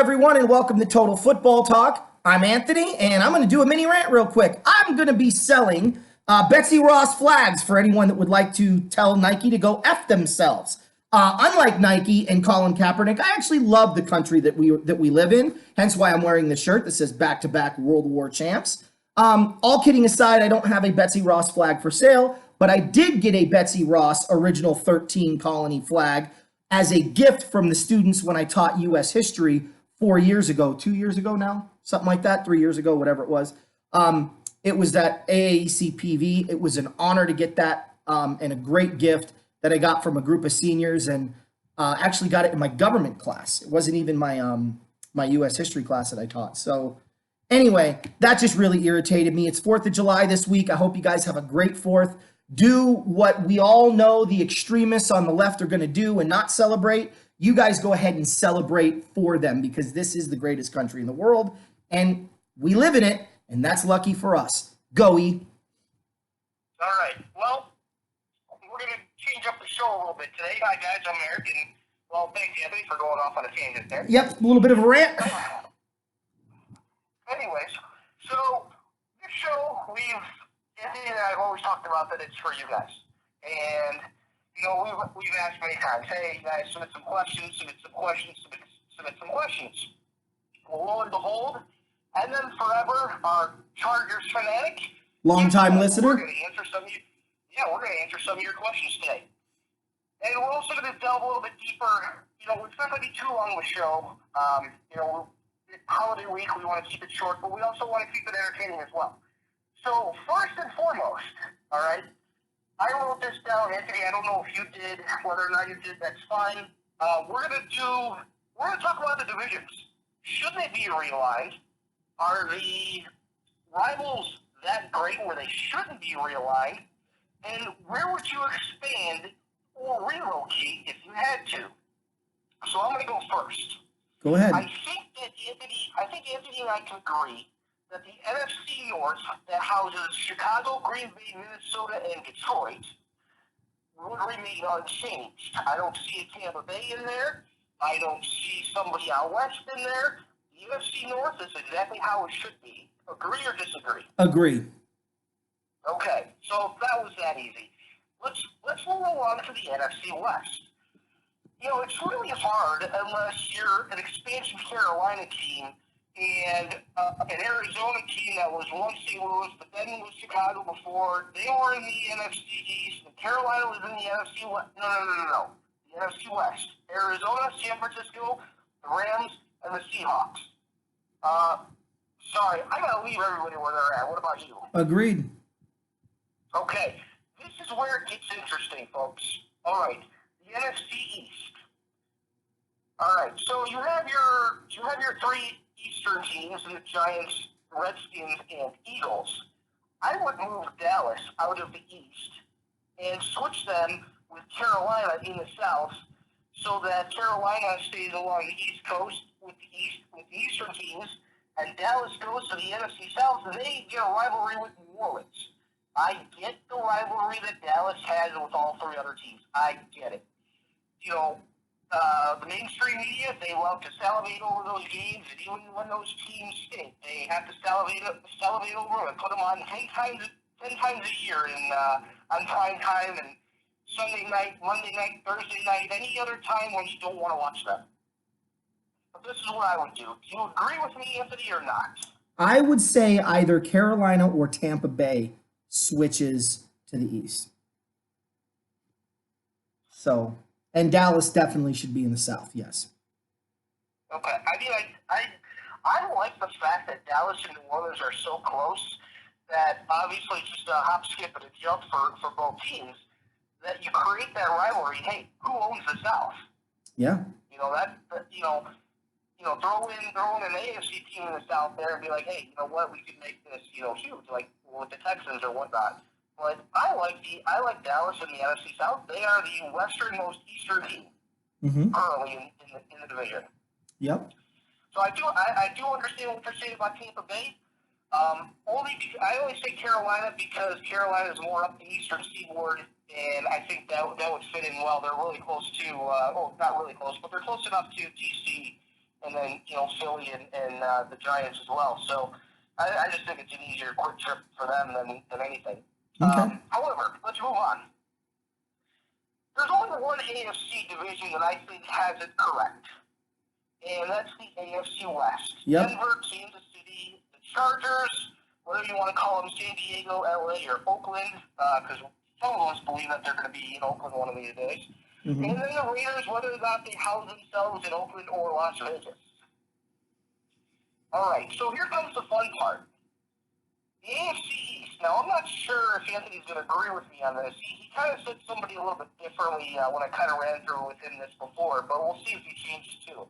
everyone, and welcome to Total Football Talk. I'm Anthony, and I'm going to do a mini rant real quick. I'm going to be selling Betsy Ross flags for anyone that would like to tell Nike to go F themselves. Unlike Nike and Colin Kaepernick, I actually love the country that we live in, hence why I'm wearing the shirt that says back-to-back World War champs. All kidding aside, I don't have a Betsy Ross flag for sale, but I did get a Betsy Ross original 13 colony flag as a gift from the students when I taught U.S. history 2 years ago now, something like that, 3 years ago, whatever it was. It was at AACPV. It was an honor to get that and a great gift that I got from a group of seniors, and actually got it in my government class. It wasn't even my U.S. history class that I taught. So anyway, that just really irritated me. It's 4th of July this week. I hope you guys have a great 4th. Do what we all know the extremists on the left are going to do and not celebrate. You guys go ahead and celebrate for them, because this is the greatest country in the world and we live in it, and that's lucky for us. Go E. All right. Well, we're going to change up the show a little bit today. Hi, guys. I'm Eric, and, well, thanks, Anthony, for going off on a tangent there. Yep, a little bit of a rant. Anyways, so this show, Anthony and I have always talked about that it's for you guys. And, we've asked many times, hey, guys, submit some questions. Well, lo and behold, and then forever, our Chargers fanatic. Long-time listener. We're going to answer some of you. Yeah, we're going to answer some of your questions today. And we're also going to delve a little bit deeper. It's not going to be too long of a show. Holiday week, we want to keep it short, but we also want to keep it entertaining as well. So, first and foremost, all right, I wrote this down, Anthony. I don't know if you did, whether or not you did, that's fine. We're going to talk about the divisions. Should they be realigned? Are the rivals that great where they shouldn't be realigned? And where would you expand or relocate if you had to? So I'm going to go first. Go ahead. I think Anthony and I can agree that the NFC North that houses Chicago, Green Bay, Minnesota, and Detroit would remain unchanged. I don't see a Tampa Bay in there. I don't see somebody out west in there. The NFC North is exactly how it should be. Agree or disagree? Agree. Okay, so that was that easy. Let's move on to the NFC West. It's really hard unless you're an expansion Carolina team and an Arizona team that was once St. Louis, but then was Chicago before. They were in the NFC East, and Carolina was in the NFC West. No. The NFC West. Arizona, San Francisco, the Rams, and the Seahawks. Sorry, I got to leave everybody where they're at. What about you? Agreed. Okay, this is where it gets interesting, folks. All right, the NFC East. All right, so you have your three Eastern teams, the Giants, Redskins, and Eagles. I would move Dallas out of the East and switch them with Carolina in the South, so that Carolina stays along the East Coast with the Eastern teams, and Dallas goes to the NFC South, and they get a rivalry with New Orleans. I get the rivalry that Dallas has with all three other teams. I get it. The mainstream media, they love to salivate over those games, and even when those teams stink, they have to salivate over them and put them on 10 times a year on prime time and Sunday night, Monday night, Thursday night, any other time when you don't want to watch them. But this is what I would do. Do you agree with me, Anthony, or not? I would say either Carolina or Tampa Bay switches to the East. So, and Dallas definitely should be in the South, yes. Okay. I like the fact that Dallas and New Orleans are so close that obviously it's just a hop, skip, and a jump for both teams, that you create that rivalry. Hey, who owns the South? Yeah. Throw in an AFC team in the South there and be like, hey, you know what, we could make this, huge, like with the Texans or whatnot. But I like Dallas in the NFC South. They are the westernmost Eastern team currently in the division. Yep. So I do understand what you're saying about Tampa Bay. I only say Carolina because Carolina is more up the Eastern Seaboard, and I think that would fit in well. They're really close to, not really close, but they're close enough to DC and then Philly and the Giants as well. So I just think it's an easier, quick trip for them than anything. Okay. However, let's move on. There's only one AFC division that I think has it correct, and that's the AFC West. Yep. Denver, Kansas City, the Chargers, whatever you want to call them, San Diego, LA, or Oakland, because some of us believe that they're going to be in Oakland one of these days. Mm-hmm. And then the Raiders, whether or not they house themselves in Oakland or Las Vegas. All right, so here comes the fun part. The AFC East. Now, I'm not sure if Anthony's going to agree with me on this. He kind of said somebody a little bit differently when I kind of ran through with him this before, but we'll see if he changes too.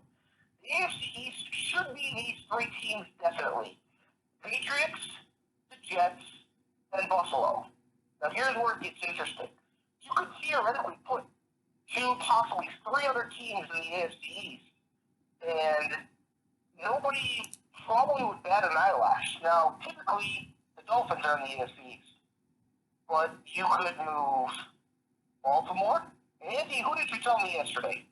The AFC East should be these three teams definitely. Patriots, the Jets, and Buffalo. Now, here's where it gets interesting. You could theoretically put two, possibly three other teams in the AFC East, and nobody probably would bat an eyelash. Now, typically, the Dolphins are in the AFC East, but you could move Baltimore. Andy, who did you tell me yesterday?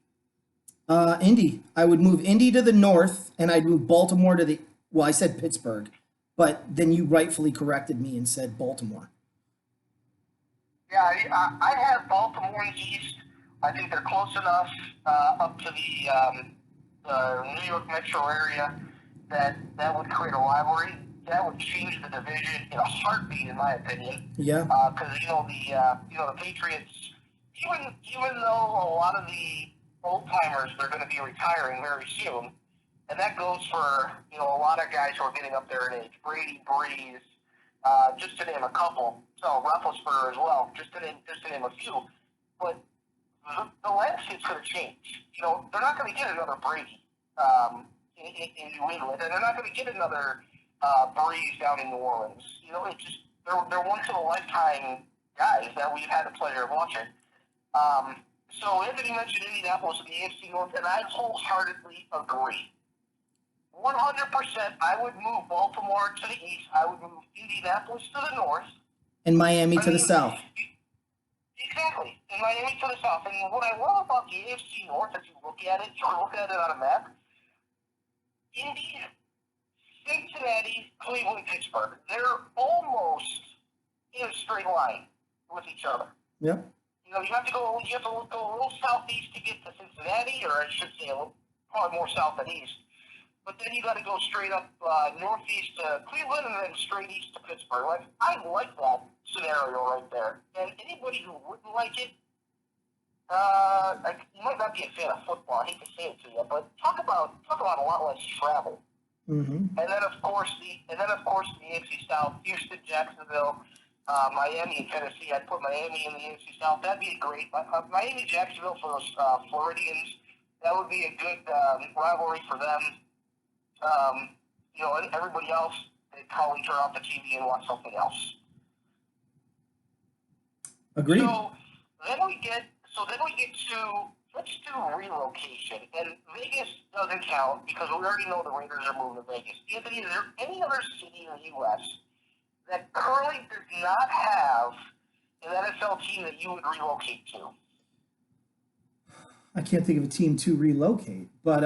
Indy. I would move Indy to the north, and I'd move Baltimore to the. Well, I said Pittsburgh, but then you rightfully corrected me and said Baltimore. Yeah, I have Baltimore in the East. I think they're close enough up to the New York metro area that would create a rivalry. That would change the division in a heartbeat, in my opinion. Yeah. Because the Patriots, even though a lot of the old timers they're going to be retiring very soon, and that goes for a lot of guys who are getting up there in age. Brady, Breeze, just to name a couple. So Roethlisberger as well, just to name a few. But the landscape's going to change. They're not going to get another Brady in New England, and they're not going to get another Breeze down in New Orleans. It's just they're once in a lifetime guys that we've had the pleasure of watching. So Anthony mentioned Indianapolis in the AFC North, and I wholeheartedly agree. 100%, I would move Baltimore to the east. I would move Indianapolis to the north. And Miami to the south. Exactly. And Miami to the south. And what I love about the AFC North, if you look at it on a map, Indy, Cincinnati, Cleveland, Pittsburgh, they're almost in a straight line with each other. Yep. You have to go a little southeast to get to Cincinnati, or I should say probably more south than east. But then you got to go straight up northeast to Cleveland and then straight east to Pittsburgh. I like that scenario right there. And anybody who wouldn't like it, you might not be a fan of football. I hate to say it to you, but talk about a lot less travel. Mm-hmm. And then of course the AFC South, Houston, Jacksonville, Miami, and Tennessee. I'd put Miami in the AFC South. That'd be great. Miami, Jacksonville for those Floridians. That would be a good rivalry for them. And everybody else, they'd probably turn off the TV and watch something else. Agreed. So then we get to, let's do relocation. And Vegas doesn't count because we already know the Raiders are moving to Vegas. Anthony, is there any other city in the U.S. that currently does not have an NFL team that you would relocate to? I can't think of a team to relocate, but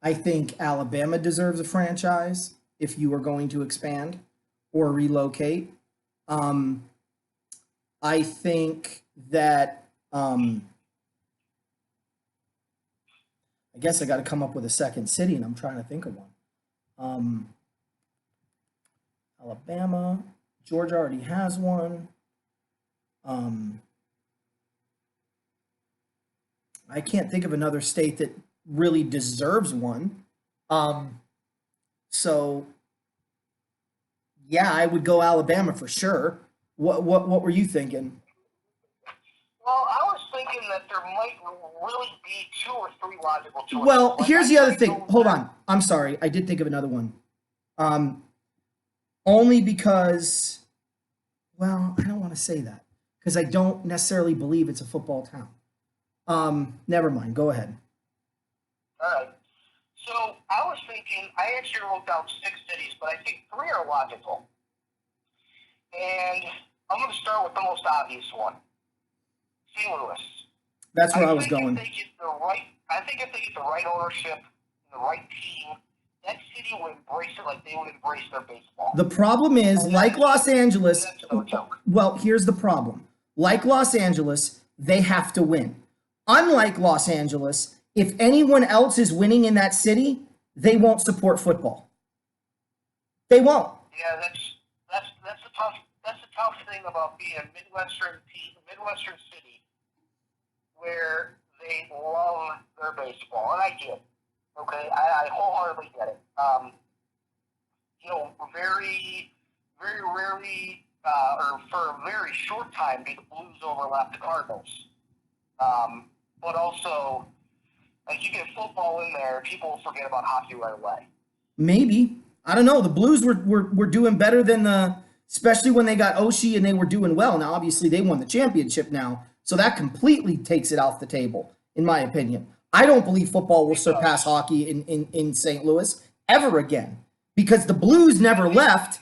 I think Alabama deserves a franchise if you are going to expand or relocate. I think that I guess I got to come up with a second city, and I'm trying to think of one. Alabama, Georgia already has one. I can't think of another state that really deserves one. So yeah, I would go Alabama for sure. What were you thinking? Well, I was thinking that there might really be two or three logical choices. Well, here's the other thing. Hold on. I'm sorry. I did think of another one. Only because, well, I don't want to say that because I don't necessarily believe it's a football town. Never mind. Go ahead. All right. So I was thinking, I actually wrote down 6 cities, but I think 3 are logical. And I'm going to start with the most obvious one, St. Louis. That's where I was going. I think if they get the right ownership the right team, that city would embrace it like they would embrace their baseball. The problem is, like Los Angeles, That's no joke. well, here's the problem. Like Los Angeles, they have to win. Unlike Los Angeles, if anyone else is winning in that city, they won't support football. They won't. Yeah, that's the tough thing about being a Midwestern city where they love their baseball, and I get it. Okay, I wholeheartedly get it. Very, very rarely, or for a very short time, did the Blues overlap the Cardinals. But also, like, you get football in there, people will forget about hockey right away. Maybe. I don't know. The Blues were doing better than especially when they got Oshie and they were doing well. Now, obviously, they won the championship now, so that completely takes it off the table, in my opinion. I don't believe football will surpass hockey in St. Louis ever again because the Blues never left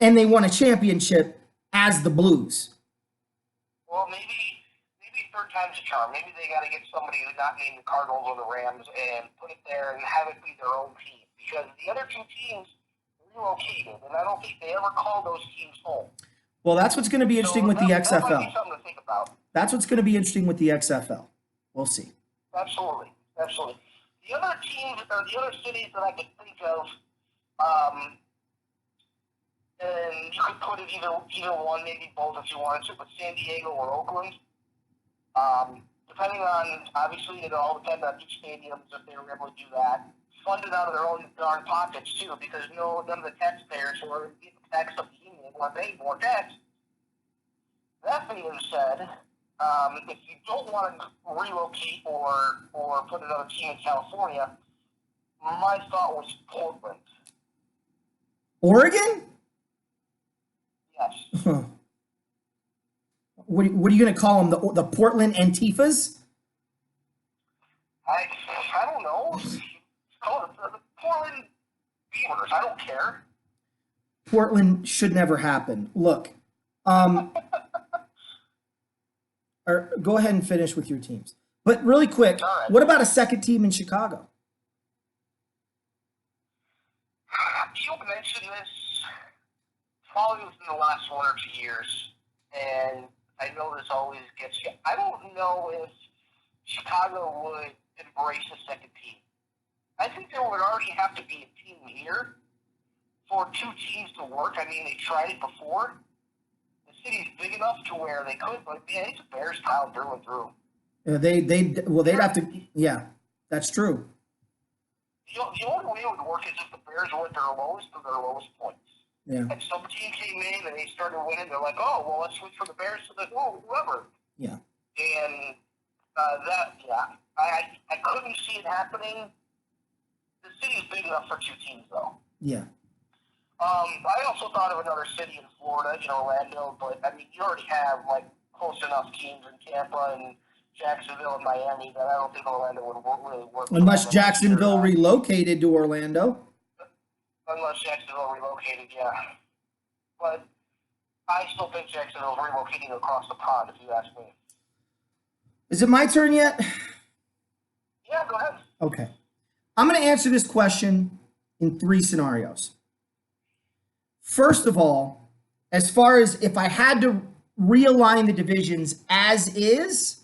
and they won a championship as the Blues. Well, maybe third time's a charm. Maybe they got to get somebody who's not named the Cardinals or the Rams and put it there and have it be their own team. Because the other two teams relocated, and I don't think they ever called those teams home. Well, that's what's going to be interesting with the XFL. That might be something to think about. That's what's going to be interesting with the XFL. We'll see. Absolutely. The other teams or the other cities that I could think of, and you could put it either one, maybe both if you wanted to, but San Diego or Oakland. Depending on, obviously, it all depends on each stadium if they were able to do that. Funded out of their own darn pockets, too, because none of the taxpayers who are getting taxed up the union want to pay more tax. That being said, if you don't want to relocate or put another team in California, my thought was Portland. Oregon? Yes. Huh. What are you going to call them? The Portland Antifas? I don't know. Call it the Portland Beavers. I don't care. Portland should never happen. Look, or go ahead and finish with your teams. But really quick, right. What about a second team in Chicago? You mentioned this probably within the last 1 or 2 years, and I know this always gets you. I don't know if Chicago would embrace a second team. I think there would already have to be a team here for two teams to work. I mean, they tried it before. The city's big enough to where they could, but man, it's a Bears town through and through. They'd have to. Yeah, that's true. The only way it would work is if the Bears were at their lowest of their lowest points. Yeah. And some team came in and they started winning. They're like, oh, well, let's switch from the Bears to whoever. Yeah. And I couldn't see it happening. The city's big enough for two teams, though. Yeah. I also thought of another city in Florida, Orlando, but I mean, you already have like close enough teams in Tampa and Jacksonville and Miami that I don't think Orlando would really work. Unless Jacksonville relocated to Orlando. Unless Jacksonville relocated, yeah. But I still think Jacksonville's relocating across the pond, if you ask me. Is it my turn yet? Yeah, go ahead. Okay. I'm going to answer this question in 3 scenarios. First of all, as far as if I had to realign the divisions as is,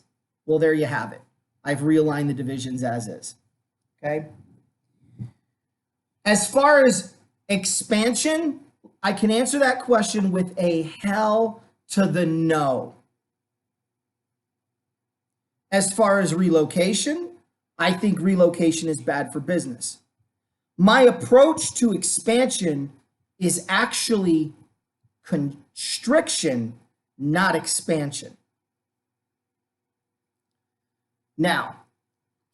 well, there you have it. I've realigned the divisions as is. Okay. As far as expansion, I can answer that question with a hell to the no. As far as relocation, I think relocation is bad for business. My approach to expansion is actually constriction, not expansion. Now,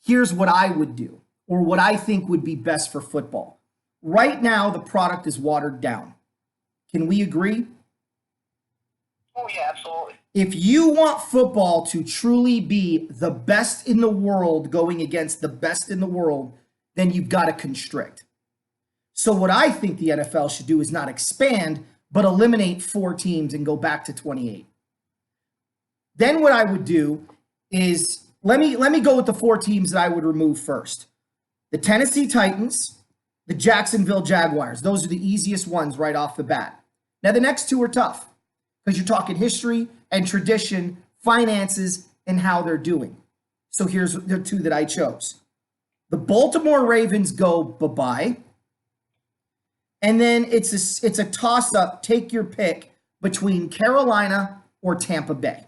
here's what I would do, or what I think would be best for football. Right now, the product is watered down. Can we agree? Oh, yeah, absolutely. If you want football to truly be the best in the world going against the best in the world, then you've got to constrict. So what I think the NFL should do is not expand, but eliminate 4 teams and go back to 28. Then what I would do is, let me go with the 4 teams that I would remove first. the Tennessee Titans, the Jacksonville Jaguars. Those are the easiest ones right off the bat. Now, the next two are tough because you're talking history and tradition, finances, and how they're doing. So here's the two that I chose. The Baltimore Ravens go bye-bye. And then it's a toss-up, take your pick, between Carolina or Tampa Bay.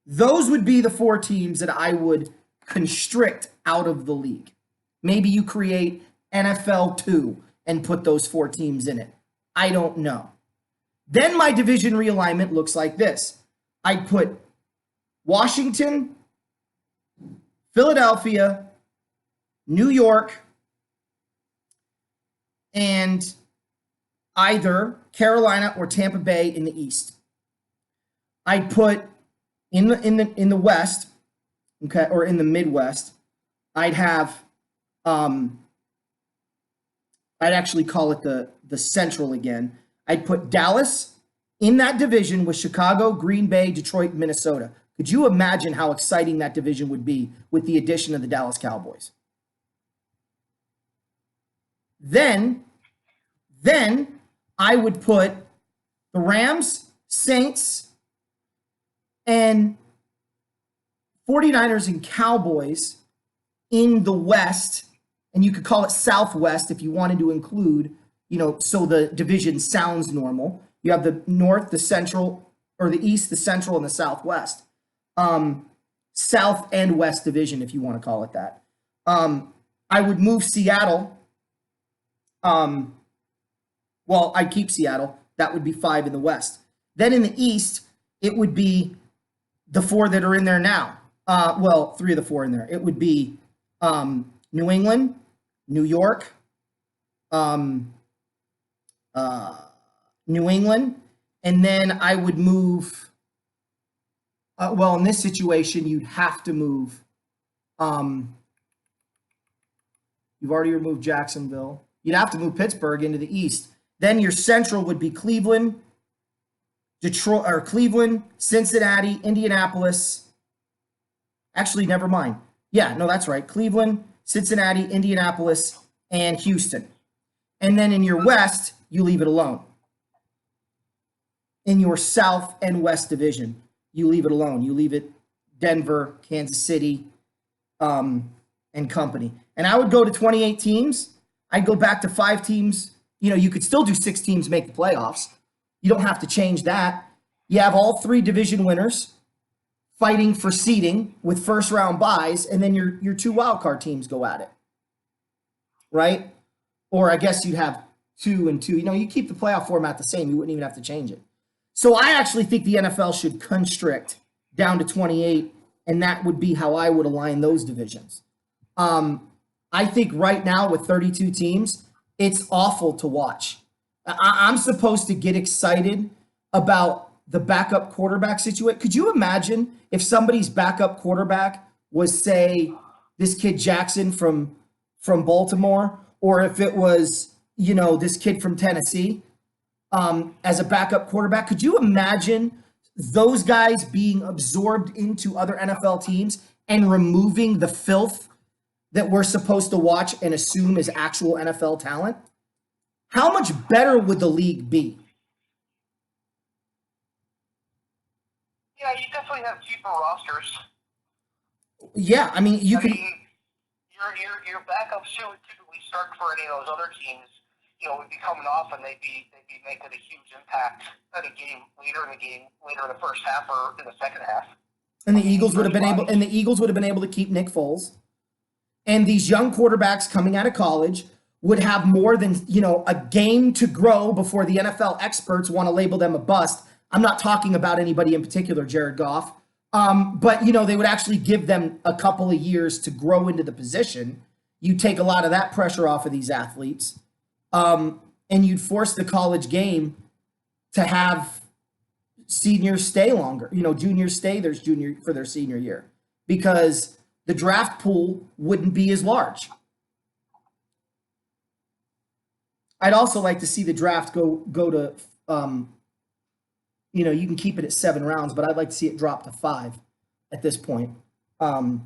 Those would be the four teams that I would constrict out of the league. Maybe you create NFL 2 and put those four teams in it. I don't know. Then my division realignment looks like this. I'd put Washington, Philadelphia, New York, and either Carolina or Tampa Bay in the East. I'd put in the West, okay, or in the Midwest, I'd have I'd actually call it the Central again. I'd put Dallas in that division with Chicago, Green Bay, Detroit, Minnesota. Could you imagine how exciting that division would be with the addition of the Dallas Cowboys? Then I would put the Rams, Saints, and 49ers and Cowboys in the West, and you could call it Southwest if you wanted to include, so the division sounds normal. You have the North, the Central, or the East, the Central, and the Southwest. South and West division, if you want to call it that. I would move Seattle. I'd keep Seattle. That would be 5 in the West. Then in the East, it would be the 4 that are in there now. 3 of the 4 in there. It would be New England, New York, New England, and then I would move. In this situation, you'd have to move. You've already removed Jacksonville. You'd have to move Pittsburgh into the East. Then your Central would be Cleveland, Detroit, or Cleveland, Cincinnati, Indianapolis. Actually, never mind. Yeah, no, that's right. Cleveland, Cincinnati, Indianapolis, and Houston. And then in your West, you leave it alone. In your South and West division, you leave it alone. You leave it Denver, Kansas City, and company. And I would go to 28 teams. I'd go back to 5 teams. You could still do 6 teams make the playoffs. You don't have to change that. You have all 3 division winners fighting for seeding with first round buys, and then your 2 wildcard teams go at it. Right? Or I guess you'd have 2 and 2. You keep the playoff format the same. You wouldn't even have to change it. So I actually think the NFL should constrict down to 28, and that would be how I would align those divisions. I think right now with 32 teams, it's awful to watch. I'm supposed to get excited about the backup quarterback situation. Could you imagine if somebody's backup quarterback was, say, this kid Jackson from Baltimore, or if it was, this kid from Tennessee as a backup quarterback? Could you imagine those guys being absorbed into other NFL teams and removing the filth that we're supposed to watch and assume is actual NFL talent? How much better would the league be? Yeah, you definitely have cheaper rosters. Yeah, I mean, your backups too would typically start for any of those other teams. Would be coming off, and they'd be making a huge impact in a game, later in the first half or in the second half. And the Eagles would have been able to keep Nick Foles. And these young quarterbacks coming out of college would have more than, a game to grow before the NFL experts want to label them a bust. I'm not talking about anybody in particular, Jared Goff. But they would actually give them a couple of years to grow into the position. You take a lot of that pressure off of these athletes. And you'd force the college game to have seniors stay longer, juniors stay for their senior year, because the draft pool wouldn't be as large. I'd also like to see the draft go to, you can keep it at 7 rounds, but I'd like to see it drop to 5 at this point. But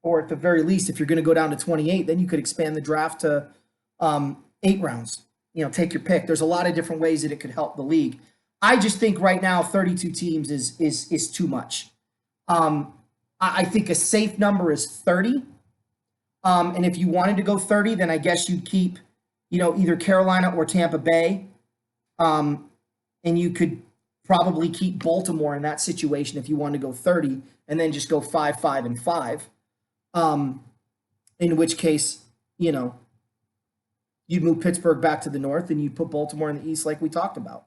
Or at the very least, if you're going to go down to 28, then you could expand the draft to 8 rounds. Take your pick. There's a lot of different ways that it could help the league. I just think right now 32 teams is too much. I think a safe number is 30. And if you wanted to go 30, then I guess you'd keep, either Carolina or Tampa Bay. And you could probably keep Baltimore in that situation if you wanted to go 30 and then just go 5, 5, and 5. In which case, you'd move Pittsburgh back to the north and you'd put Baltimore in the east like we talked about.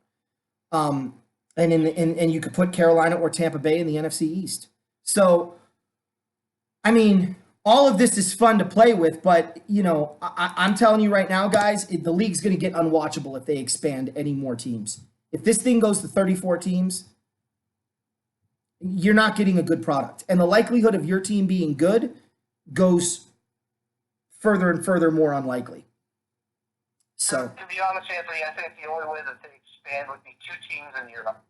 And you could put Carolina or Tampa Bay in the NFC East. So, I mean, all of this is fun to play with, but, I'm telling you right now, guys, the league's going to get unwatchable if they expand any more teams. If this thing goes to 34 teams, you're not getting a good product. And the likelihood of your team being good goes further and further more unlikely. So, to be honest, Anthony, I think the only way that they expand would be 2 teams in Europe.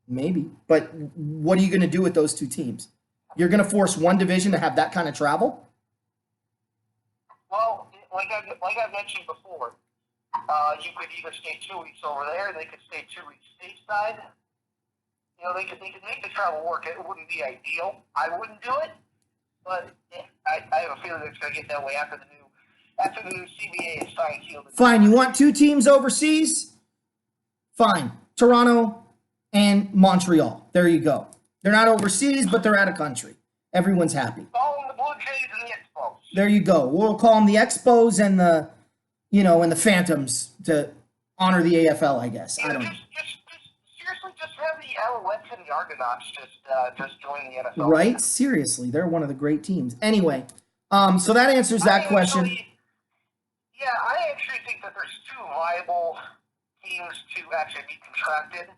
Maybe. But what are you going to do with those 2 teams? You're going to force one division to have that kind of travel? Well, like I mentioned before, you could either stay 2 weeks over there, they could stay 2 weeks stateside. They could make the travel work. It wouldn't be ideal. I wouldn't do it, but I have a feeling it's going to get that way after the new CBA is signed, sealed. Fine. You want 2 teams overseas? Fine. Toronto and Montreal. There you go. They're not overseas, but they're out of country. Everyone's happy. Call them the Blue Jays and the Expos. There you go. We'll call them the Expos and the, and the Phantoms to honor the AFL, I guess. I don't know. Seriously, just have the Alouettes and the Argonauts just join the NFL. Right? Seriously, they're one of the great teams. Anyway, so that answers that question. I actually think that there's 2 viable teams to actually be contracted.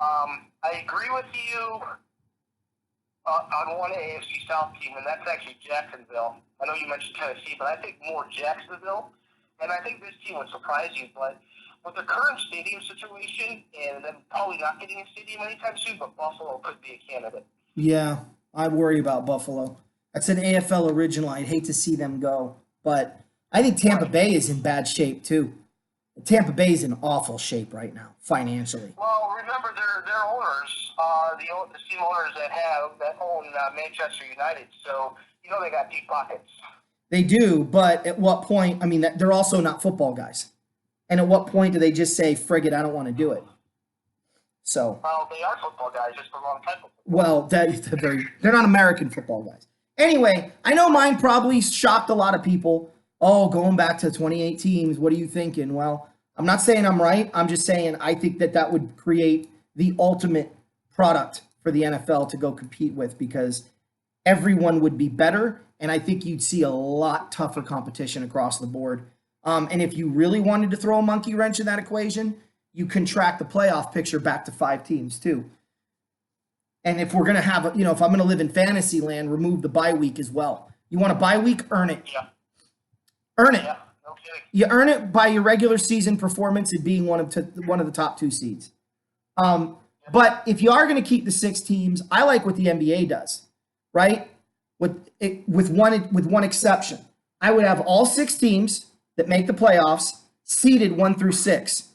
I agree with you on one AFC South team, and that's actually Jacksonville. I know you mentioned Tennessee, but I think more Jacksonville. And I think this team would surprise you, but with the current stadium situation, and them probably not getting a stadium anytime soon, but Buffalo could be a candidate. Yeah, I worry about Buffalo. That's an AFL original. I'd hate to see them go, but I think Tampa Bay is in bad shape too. Tampa Bay is in awful shape right now, financially. Well, remember their owners, the same owners that own Manchester United, so they got deep pockets. They do, but at what point? I mean, they're also not football guys. And at what point do they just say, "Frig it, I don't want to do it"? So. Well, they are football guys, just the wrong type of football. Well, they're not American football guys. Anyway, I know mine probably shocked a lot of people. Oh, going back to 28 teams, what are you thinking? Well, I'm not saying I'm right. I'm just saying I think that would create the ultimate product for the NFL to go compete with because everyone would be better, and I think you'd see a lot tougher competition across the board. And if you really wanted to throw a monkey wrench in that equation, you contract the playoff picture back to 5 teams too. And if we're going to have, if I'm going to live in fantasy land, remove the bye week as well. You want a bye week? Earn it. Yeah. Earn it. Yeah. No kidding. You earn it by your regular season performance and being one of the top 2 seeds. But if you are going to keep the 6 teams, I like what the NBA does, right? With one exception, I would have all 6 teams that make the playoffs seeded 1 through 6.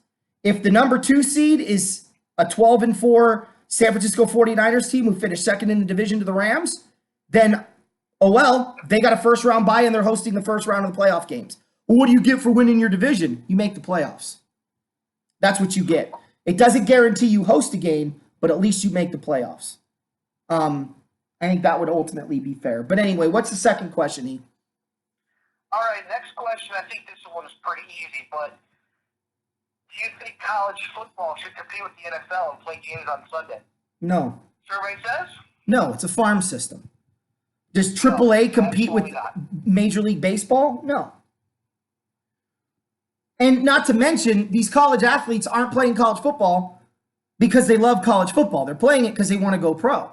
If the number 2 seed is a 12-4 San Francisco 49ers team who finished second in the division to the Rams, then, they got a first round bye and they're hosting the first round of the playoff games. Well, what do you get for winning your division? You make the playoffs. That's what you get. It doesn't guarantee you host a game, but at least you make the playoffs. I think that would ultimately be fair. But anyway, what's the second question, E? All right, next question. I think this one is pretty easy, but do you think college football should compete with the NFL and play games on Sunday? No. Survey says? No, it's a farm system. Does AAA compete with Major League Baseball? No. And not to mention, these college athletes aren't playing college football because they love college football. They're playing it because they want to go pro.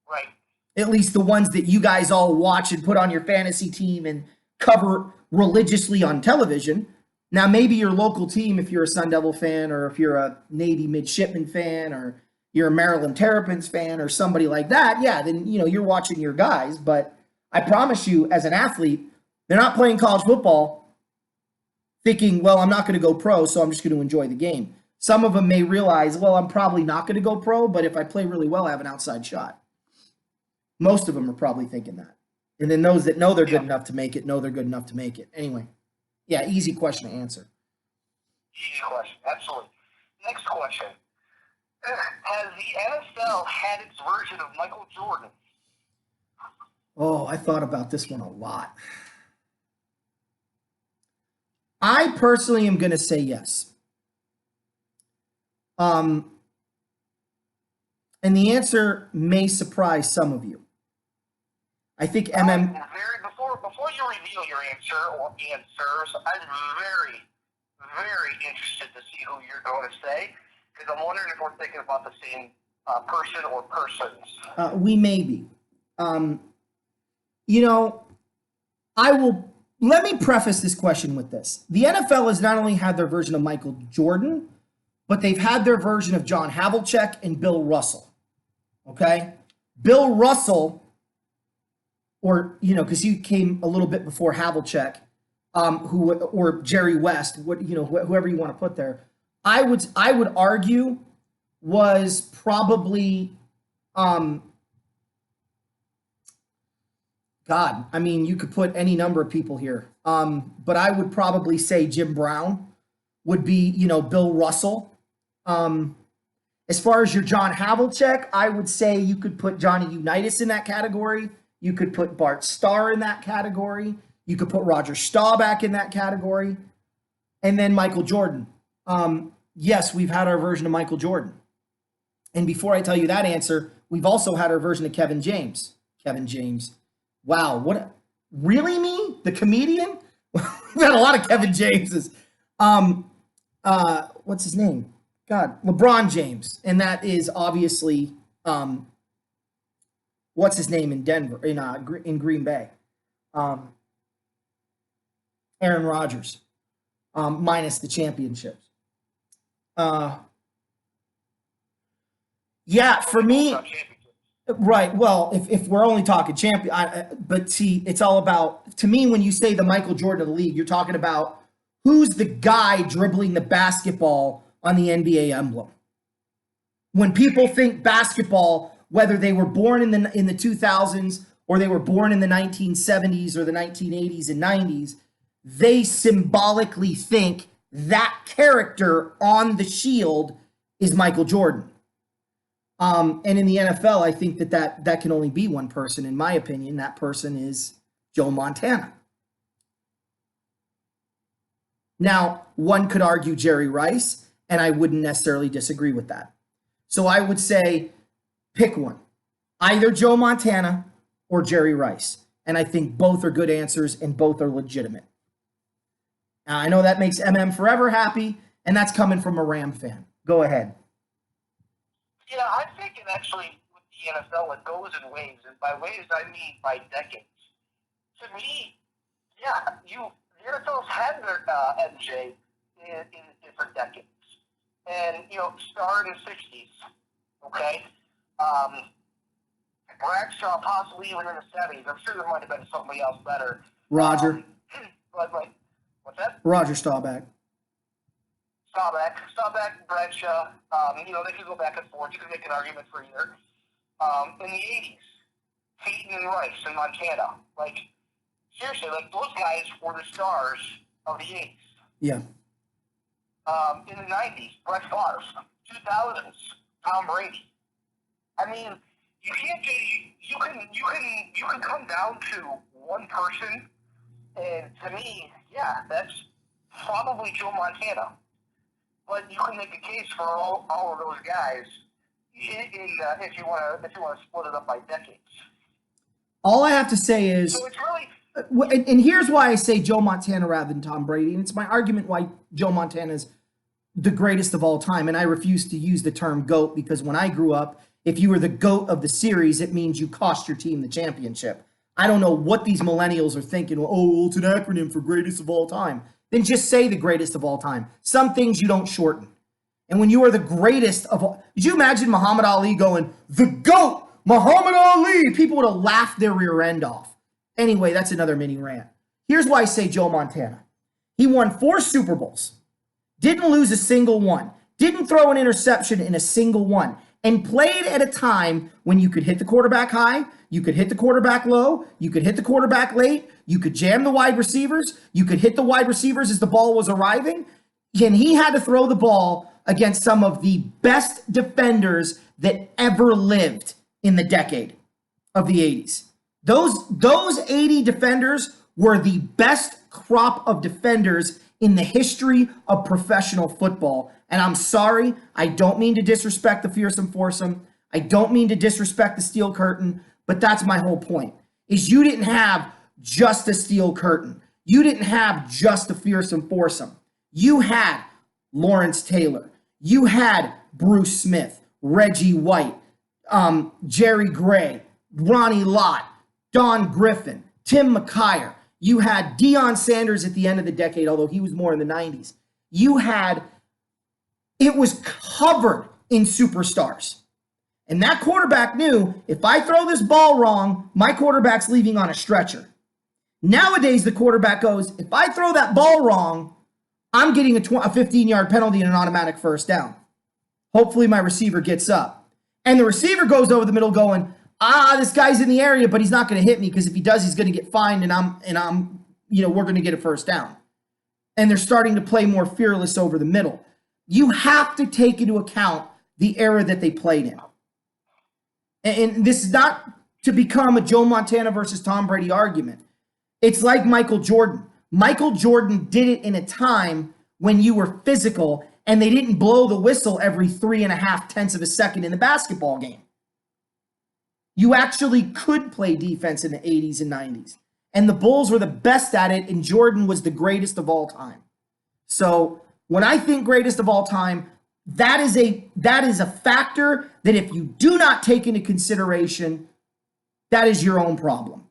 Right. At least the ones that you guys all watch and put on your fantasy team and cover religiously on television. Now, maybe your local team, if you're a Sun Devil fan or if you're a Navy midshipman fan or, you're a Maryland Terrapins fan or somebody like that, yeah, then you're watching your guys. But I promise you, as an athlete, they're not playing college football thinking, well, I'm not going to go pro, so I'm just going to enjoy the game. Some of them may realize, well, I'm probably not going to go pro, but if I play really well, I have an outside shot. Most of them are probably thinking that. And then those that know they're good enough to make it, know they're good enough to make it. Anyway, yeah, easy question to answer. Easy question, absolutely. Next question. Has the NFL had its version of Michael Jordan? Oh, I thought about this one a lot. I personally am going to say yes. And the answer may surprise some of you. I think Before you reveal your answer or answers, I'm very, very interested to see who you're going to say, because I'm wondering if we're thinking about the same person or persons. We may be. Let me preface this question with this. The NFL has not only had their version of Michael Jordan, but they've had their version of John Havlicek and Bill Russell. Okay? Bill Russell, because he came a little bit before Havlicek, or Jerry West, whoever you want to put there, I would argue was probably, you could put any number of people here. But I would probably say Jim Brown would be, Bill Russell. As far as your John Havlicek, I would say you could put Johnny Unitas in that category. You could put Bart Starr in that category. You could put Roger Staubach in that category. And then Michael Jordan. Yes, we've had our version of Michael Jordan. And before I tell you that answer, we've also had our version of Kevin James. Kevin James. Wow, really me? The comedian? We've had a lot of Kevin Jameses. What's his name? God, LeBron James. And that is obviously, what's his name in Denver, in Green Bay? Aaron Rodgers, minus the championships. Yeah, for me, right. Well, if we're only talking champion, but see, it's all about, to me, when you say the Michael Jordan of the league, you're talking about who's the guy dribbling the basketball on the NBA emblem. When people think basketball, whether they were born in the 2000s or they were born in the 1970s or the 1980s and 90s, they symbolically think that character on the shield is Michael Jordan. And in the NFL, I think that can only be one person. In my opinion, that person is Joe Montana. Now, one could argue Jerry Rice, and I wouldn't necessarily disagree with that. So I would say pick one, either Joe Montana or Jerry Rice. And I think both are good answers and both are legitimate. Now, I know that makes Forever happy, and that's coming from a Ram fan. Go ahead. Yeah, I'm thinking actually with the NFL, it goes in waves, and by waves I mean by decades. To me, yeah, the NFL's had their MJ in different decades, and started in the '60s. Okay, Bradshaw possibly even in the '70s. I'm sure there might have been somebody else better. Roger. But what's that? Roger Staubach. Staubach, Bradshaw, they could go back and forth. You could make an argument for either. In the 80s, Peyton and Rice in Montana. Seriously, those guys were the stars of the 80s. Yeah. In the 90s, Brett Favre. 2000s, Tom Brady. I mean, you can't get, you can come down to one person, and to me, yeah, that's probably Joe Montana. But you can make a case for all of those guys if you want to split it up by decades. All I have to say is, so it's really, and here's why I say Joe Montana rather than Tom Brady, and it's my argument why Joe Montana is the greatest of all time, and I refuse to use the term GOAT because when I grew up, if you were the GOAT of the series, it means you cost your team the championship. I don't know what these millennials are thinking. Oh, it's an acronym for greatest of all time. Then just say the greatest of all time. Some things you don't shorten. And when you are the greatest of all, did you imagine Muhammad Ali going, the GOAT, Muhammad Ali? People would have laughed their rear end off. Anyway, that's another mini rant. Here's why I say Joe Montana. He won 4 Super Bowls, didn't lose a single one, didn't throw an interception in a single one, and played at a time when you could hit the quarterback high, you could hit the quarterback low, you could hit the quarterback late, you could jam the wide receivers, you could hit the wide receivers as the ball was arriving, and he had to throw the ball against some of the best defenders that ever lived in the decade of the 80s. Those 80 defenders were the best crop of defenders in the history of professional football. And I'm sorry, I don't mean to disrespect the fearsome foursome. I don't mean to disrespect the steel curtain, but that's my whole point, is you didn't have just a steel curtain. You didn't have just a fearsome foursome. You had Lawrence Taylor. You had Bruce Smith, Reggie White, Jerry Gray, Ronnie Lott, Don Griffin, Tim McKyer. You had Deion Sanders at the end of the decade, although he was more in the 90s. It was covered in superstars. And that quarterback knew, if I throw this ball wrong, my quarterback's leaving on a stretcher. Nowadays, the quarterback goes, if I throw that ball wrong, I'm getting a 15-yard penalty and an automatic first down. Hopefully my receiver gets up. And the receiver goes over the middle going, this guy's in the area, but he's not going to hit me, because if he does, he's going to get fined, and we're going to get a first down. And they're starting to play more fearless over the middle. You have to take into account the era that they played in. And this is not to become a Joe Montana versus Tom Brady argument. It's like Michael Jordan. Michael Jordan did it in a time when you were physical and they didn't blow the whistle every 3.5 tenths of a second in the basketball game. You actually could play defense in the 80s and 90s. And the Bulls were the best at it, and Jordan was the greatest of all time. So when I think greatest of all time, that is a factor that if you do not take into consideration, that is your own problem.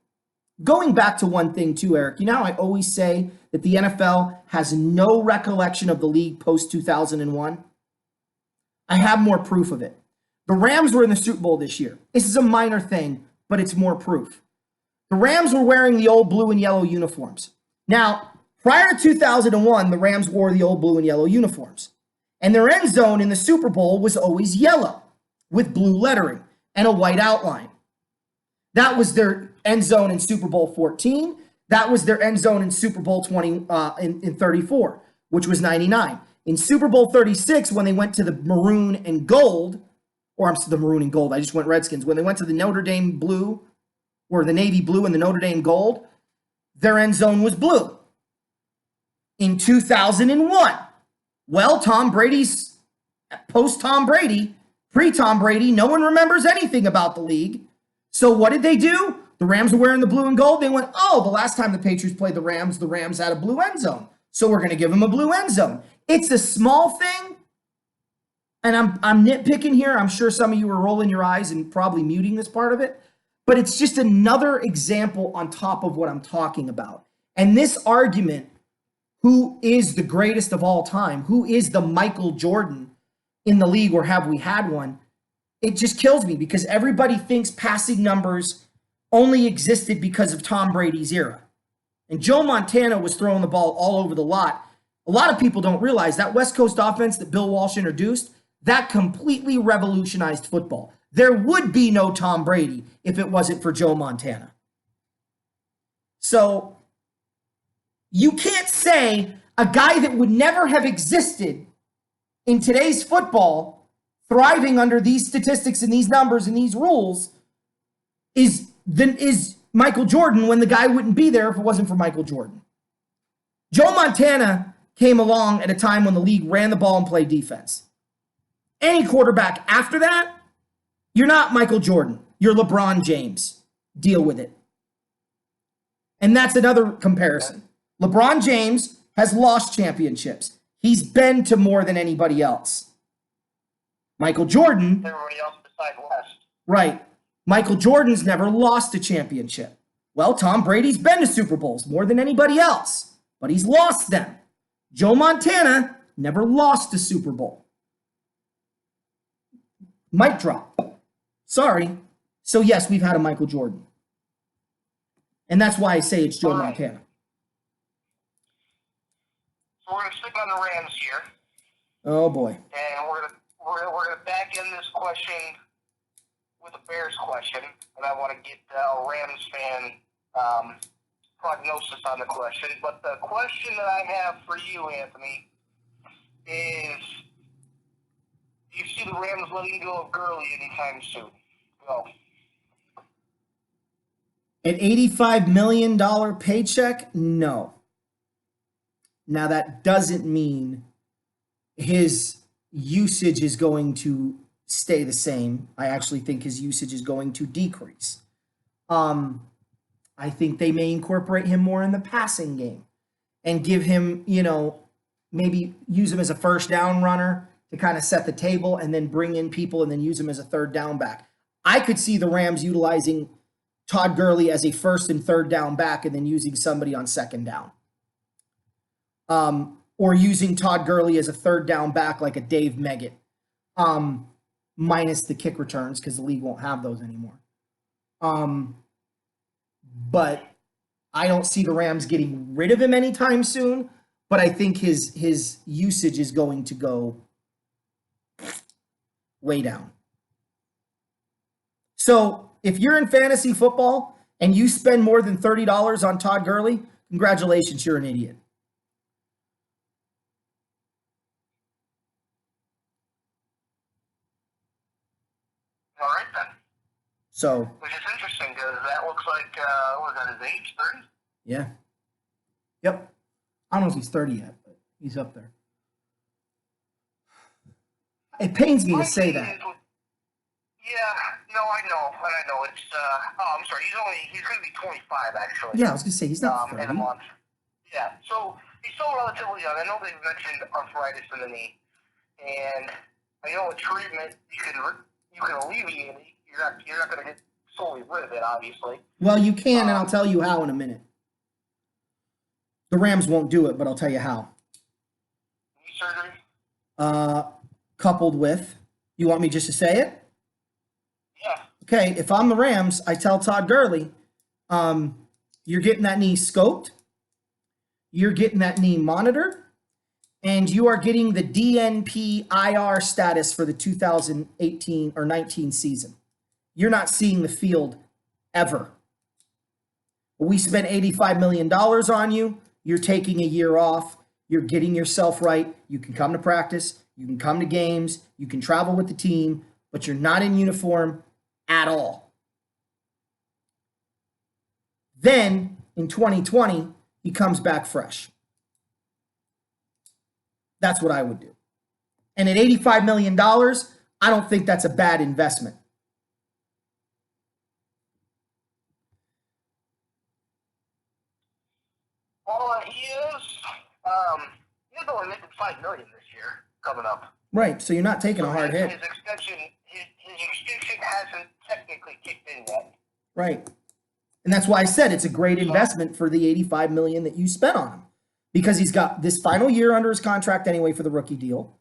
Going back to one thing too, Eric, I always say that the NFL has no recollection of the league post-2001. I have more proof of it. The Rams were in the Super Bowl this year. This is a minor thing, but it's more proof. The Rams were wearing the old blue and yellow uniforms. Now, prior to 2001, the Rams wore the old blue and yellow uniforms. And their end zone in the Super Bowl was always yellow with blue lettering and a white outline. That was their end zone in Super Bowl 14. That was their end zone in Super Bowl 20 in 34, which was 99. In Super Bowl 36, when they went to the maroon and gold, the maroon and gold, I just went Redskins. When they went to the Notre Dame blue, or the navy blue and the Notre Dame gold, their end zone was blue. In 2001, well, Tom Brady's post-Tom Brady, pre-Tom Brady, no one remembers anything about the league. So what did they do? The Rams were wearing the blue and gold. They went, the last time the Patriots played the Rams had a blue end zone. So we're going to give them a blue end zone. It's a small thing, and I'm nitpicking here. I'm sure some of you are rolling your eyes and probably muting this part of it, but it's just another example on top of what I'm talking about. And this argument, who is the greatest of all time? Who is the Michael Jordan in the league, or have we had one? It just kills me, because everybody thinks passing numbers only existed because of Tom Brady's era. And Joe Montana was throwing the ball all over the lot. A lot of people don't realize that West Coast offense that Bill Walsh introduced, that completely revolutionized football. There would be no Tom Brady if it wasn't for Joe Montana. So you can't say a guy that would never have existed in today's football, thriving under these statistics and these numbers and these rules, is Michael Jordan, when the guy wouldn't be there if it wasn't for Michael Jordan. Joe Montana came along at a time when the league ran the ball and played defense. Any quarterback after that, you're not Michael Jordan. You're LeBron James. Deal with it. And that's another comparison. LeBron James has lost championships. He's been to more than anybody else. Michael Jordan. Everybody else besides West. Right. Michael Jordan's never lost a championship. Well, Tom Brady's been to Super Bowls more than anybody else, but he's lost them. Joe Montana never lost a Super Bowl. Mic drop. Sorry. So yes, we've had a Michael Jordan. And that's why I say it's Joe All right. Montana. So we're gonna stick on the Rams here, Oh boy. and we're gonna back in this question with a Bears question, and I want to get a Rams fan prognosis on the question. But the question that I have for you, Anthony, is: do you see the Rams letting go of Gurley anytime soon? Go. An $85 million paycheck? No. Now, that doesn't mean his usage is going to stay the same. I actually think his usage is going to decrease. I think they may incorporate him more in the passing game and give him, maybe use him as a first down runner to kind of set the table and then bring in people and then use him as a third down back. I could see the Rams utilizing Todd Gurley as a first and third down back and then using somebody on second down. Or using Todd Gurley as a third down back like a Dave Meggett, minus the kick returns because the league won't have those anymore. But I don't see the Rams getting rid of him anytime soon, but I think his usage is going to go way down. So if you're in fantasy football and you spend more than $30 on Todd Gurley, congratulations, you're an idiot. All right, then. So, which is interesting because that looks like, what was that, his age, 30? yeah. Yep. I don't know if he's 30 yet, but he's up there. It pains me to say that. Yeah, no, I know. It's, I'm sorry, he's going to be 25, actually. Yeah, I was going to say, he's not 30. In a month. Yeah, so he's still relatively young. I know they've mentioned arthritis in the knee, and I know with treatment, you can alleviate it. You're not going to get solely rid of it, obviously. Well, you can, and I'll tell you how in a minute. The Rams won't do it, but I'll tell you how. Knee surgery? Coupled with, you want me just to say it? Yeah. Okay, if I'm the Rams, I tell Todd Gurley, you're getting that knee scoped, you're getting that knee monitored, and you are getting the DNP IR status for the 2018 or 19 season. You're not seeing the field ever. We spent $85 million on you. You're taking a year off. You're getting yourself right. You can come to practice. You can come to games. You can travel with the team, but you're not in uniform at all. Then in 2020, he comes back fresh. That's what I would do. And at $85 million, I don't think that's a bad investment. Well, he's only making $5 million this year coming up. Right, so you're not taking a hard hit. His extension hasn't technically kicked in yet. Right. And that's why I said it's a great investment for the $85 million that you spent on him. Because he's got this final year under his contract anyway for the rookie deal.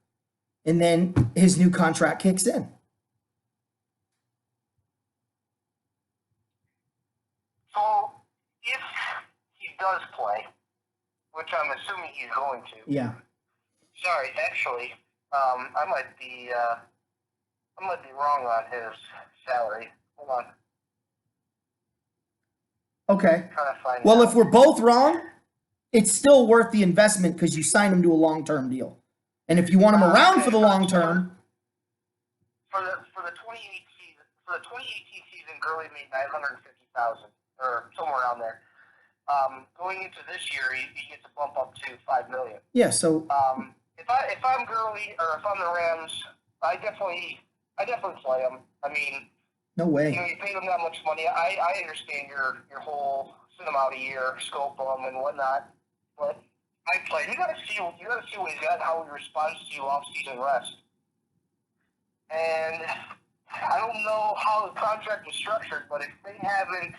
And then his new contract kicks in. So if he does play, which I'm assuming he's going to. Yeah. Sorry, actually, I might be wrong on his salary. Hold on. Okay. Trying to find Well, out. if we're both wrong, it's still worth the investment because you signed him to a long-term deal. And if you want him around for the long term, for the 2018 season, Gurley made $950,000 or somewhere around there. Going into this year, he gets a bump up to $5 million. yeah. So If I'm Gurley or if I'm the Rams, I definitely play him. I mean, no way. you paid him that much money. I understand your whole send him out a year, scope him and whatnot, but I play. You gotta see what he's got, and how he responds to off-season rest. And I don't know how the contract was structured, but if he hasn't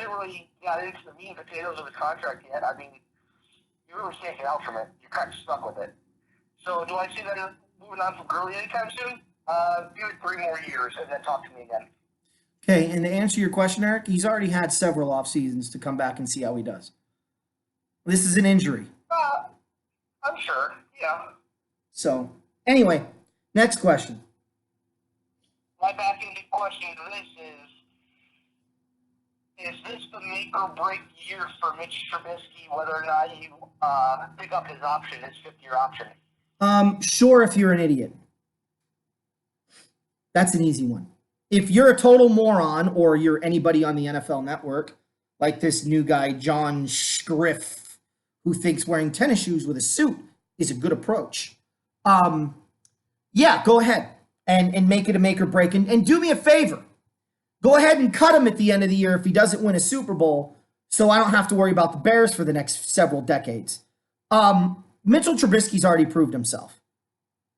really got into the meat and potatoes of the contract yet, I mean, you really can't get out from it. You're kind of stuck with it. So do I see that moving on from Gurley anytime soon, give it 3 more years and then talk to me again. Okay, and to answer your question, Eric, he's already had several off seasons to come back and see how he does. This is an injury. I'm sure, yeah. So, anyway, next question. My back-ended question to this is this the make or break year for Mitch Trubisky, whether or not you pick up his option, his 5th-year option? Sure, if you're an idiot. That's an easy one. If you're a total moron or you're anybody on the NFL Network, like this new guy, John Schriff, who thinks wearing tennis shoes with a suit is a good approach, yeah, go ahead and make it a make or break. And do me a favor. Go ahead and cut him at the end of the year if he doesn't win a Super Bowl, so I don't have to worry about the Bears for the next several decades. Mitchell Trubisky's already proved himself.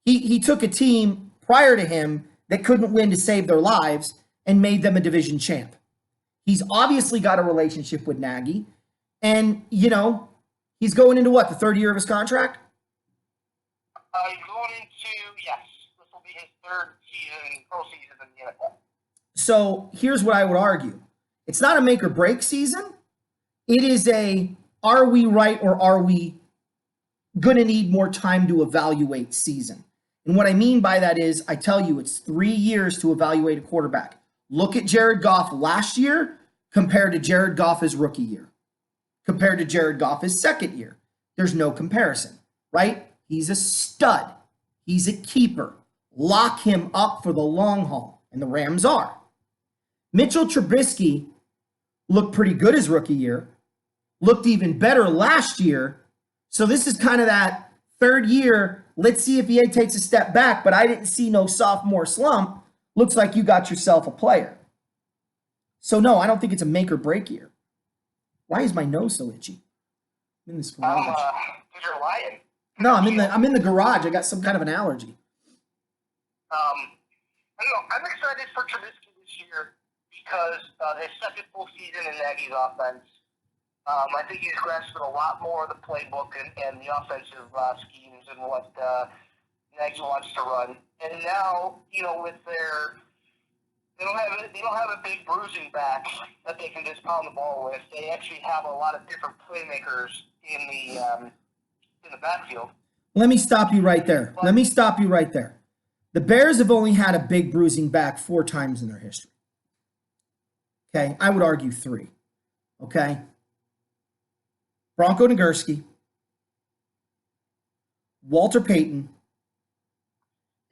He took a team prior to him that couldn't win to save their lives and made them a division champ. He's obviously got a relationship with Nagy. And, you know, he's going into what, the 3rd year of his contract? He's going into, yes, this will be his 3rd season, pro season in the NFL. So here's what I would argue. It's not a make or break season. It is a, are we right or are we going to need more time to evaluate season? And what I mean by that is, I tell you, it's 3 years to evaluate a quarterback. Look at Jared Goff last year compared to Jared Goff's rookie year, compared to Jared Goff's 2nd year. There's no comparison, right? He's a stud. He's a keeper. Lock him up for the long haul, and the Rams are. Mitchell Trubisky looked pretty good his rookie year, looked even better last year. So this is kind of that 3rd year. Let's see if he takes a step back, but I didn't see no sophomore slump. Looks like you got yourself a player. So no, I don't think it's a make or break year. Why is my nose so itchy? I'm in this garage. Because you're lying. No, I'm in the garage. I got some kind of an allergy. I don't know. I'm excited for Trubisky this year because his 2nd full season in Nagy's offense. I think he's grasped a lot more of the playbook and the offensive schemes and what Nagy wants to run. And now, you know, with they don't have a big bruising back that they can just pound the ball with. They actually have a lot of different playmakers in the backfield. Let me stop you right there. The Bears have only had a big bruising back 4 times in their history. Okay, I would argue 3. Okay. Bronco Nagurski, Walter Payton,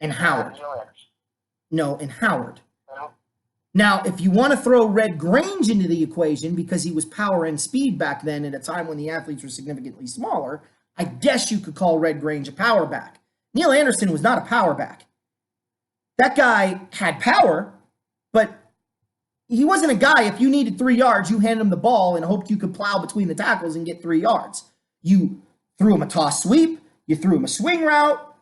and Howard. And Howard. Now, if you want to throw Red Grange into the equation because he was power and speed back then at a time when the athletes were significantly smaller, I guess you could call Red Grange a power back. Neil Anderson was not a power back. That guy had power, but he wasn't a guy, if you needed 3 yards, you handed him the ball and hoped you could plow between the tackles and get 3 yards. You threw him a toss sweep, you threw him a swing route,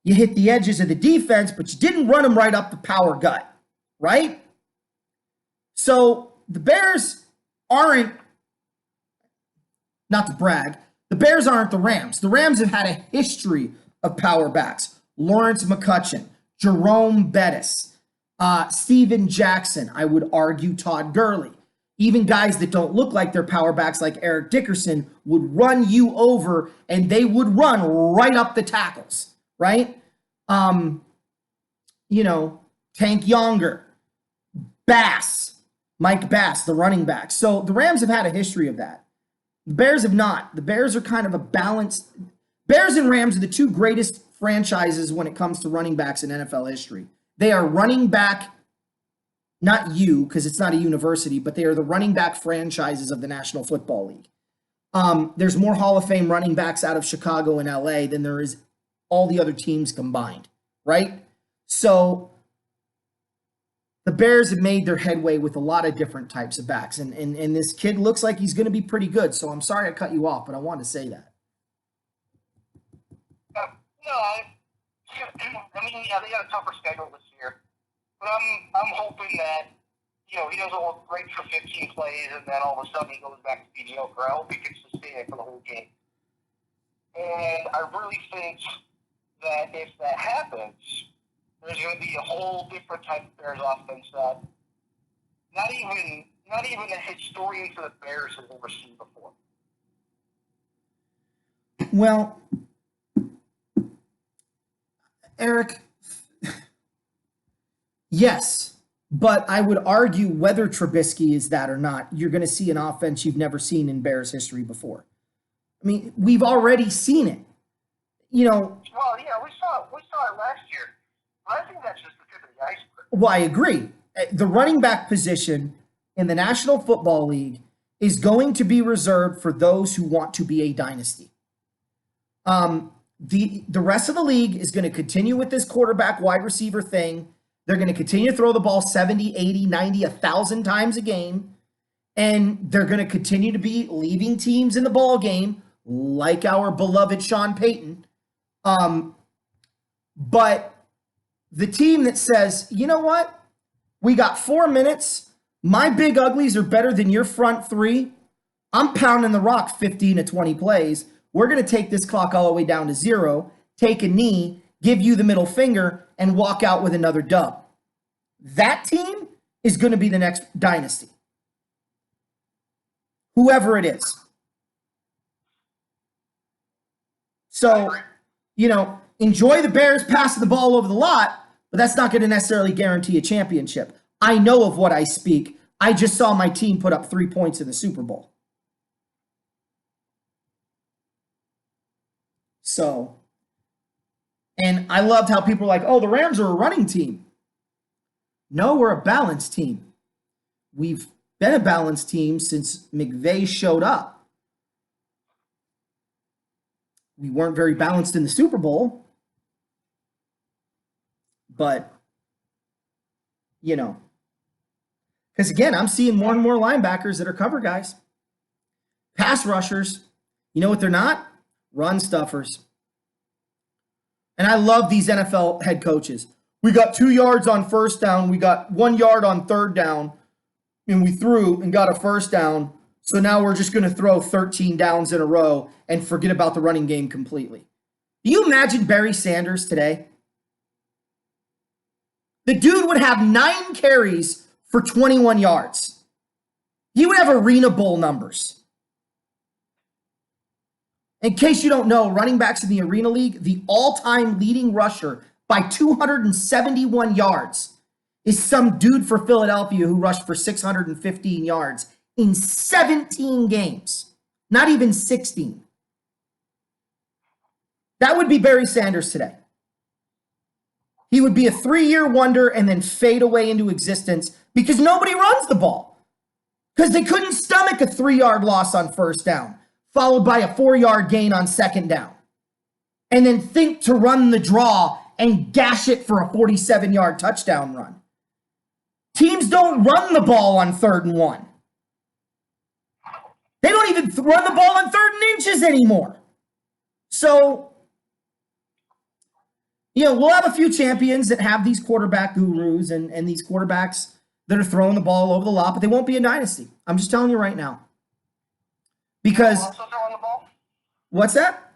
you hit the edges of the defense, but you didn't run him right up the power gut, right? So the Bears aren't, not to brag, the Bears aren't the Rams. The Rams have had a history of power backs. Lawrence McCutcheon, Jerome Bettis, Steven Jackson, I would argue Todd Gurley. Even guys that don't look like they're power backs like Eric Dickerson would run you over and they would run right up the tackles, right? You know, Tank Younger, Bass, Mike Bass, the running back. So the Rams have had a history of that. The Bears have not. The Bears are kind of a balanced. Bears and Rams are the 2 greatest franchises when it comes to running backs in NFL history. They are running back, not you, because it's not a university, but they are the running back franchises of the National Football League. There's more Hall of Fame running backs out of Chicago and LA than there is all the other teams combined, right? So the Bears have made their headway with a lot of different types of backs, and this kid looks like he's going to be pretty good. So I'm sorry I cut you off, but I wanted to say that. I mean, yeah, they got a tougher schedule this year. But I'm hoping that, you know, he doesn't look great for 15 plays and then all of a sudden he goes back to mediocre. I hope he can sustain it for the whole game. And I really think that if that happens, there's going to be a whole different type of Bears offense that not even a historian for the Bears has ever seen before. Well, Eric, yes, but I would argue whether Trubisky is that or not, you're going to see an offense you've never seen in Bears history before. I mean, we've already seen it. Well, yeah, we saw it last year. But I think that's just the tip of the iceberg. Well, I agree. The running back position in the National Football League is going to be reserved for those who want to be a dynasty. The rest of the league is going to continue with this quarterback wide receiver thing. They're going to continue to throw the ball 70, 80, 90, 1,000 times a game. And they're going to continue to be leaving teams in the ball game, like our beloved Sean Payton. But the team that says, you know what? We got 4 minutes. My big uglies are better than your front three. I'm pounding the rock 15 to 20 plays. We're going to take this clock all the way down to 0, take a knee, give you the middle finger, and walk out with another dub. That team is going to be the next dynasty. Whoever it is. So, enjoy the Bears passing the ball over the lot, but that's not going to necessarily guarantee a championship. I know of what I speak. I just saw my team put up 3 points in the Super Bowl. So, and I loved how people were like, oh, the Rams are a running team. No, we're a balanced team. We've been a balanced team since McVay showed up. We weren't very balanced in the Super Bowl. But, because again, I'm seeing more and more linebackers that are cover guys. Pass rushers, you know what they're not? Run stuffers. And I love these NFL head coaches. We got 2 yards on first down. We got 1 yard on third down. And we threw and got a first down. So now we're just going to throw 13 downs in a row and forget about the running game completely. Do you imagine Barry Sanders today? The dude would have 9 carries for 21 yards. He would have Arena Bowl numbers. In case you don't know, running backs in the Arena League, the all-time leading rusher by 271 yards is some dude for Philadelphia who rushed for 615 yards in 17 games. Not even 16. That would be Barry Sanders today. He would be a 3-year wonder and then fade away into existence because nobody runs the ball. Because they couldn't stomach a 3-yard loss on first down, followed by a 4-yard gain on second down. And then think to run the draw and gash it for a 47-yard touchdown run. Teams don't run the ball on 3rd and 1. They don't even run the ball on 3rd and inches anymore. So, we'll have a few champions that have these quarterback gurus and these quarterbacks that are throwing the ball over the lot, but they won't be a dynasty. I'm just telling you right now. Because who else still throwing the ball? What's that?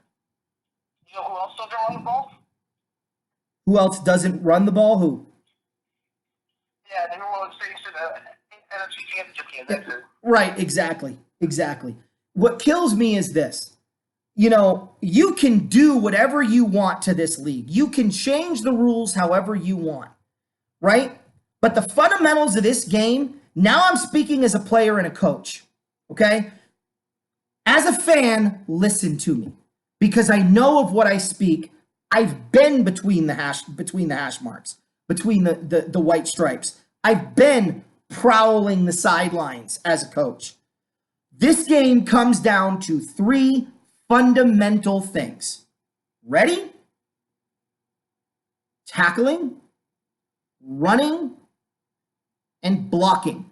You know who else still throwing the ball? Who else doesn't run the ball? Who? Yeah, the New Orleans Saints in the NFC Championship game. That's it. Right, exactly. What kills me is this. You can do whatever you want to this league. You can change the rules however you want, right? But the fundamentals of this game, now I'm speaking as a player and a coach, okay? As a fan, listen to me because I know of what I speak. I've been between the hash marks, between the white stripes. I've been prowling the sidelines as a coach. This game comes down to 3 fundamental things. Ready? Tackling, running, and blocking.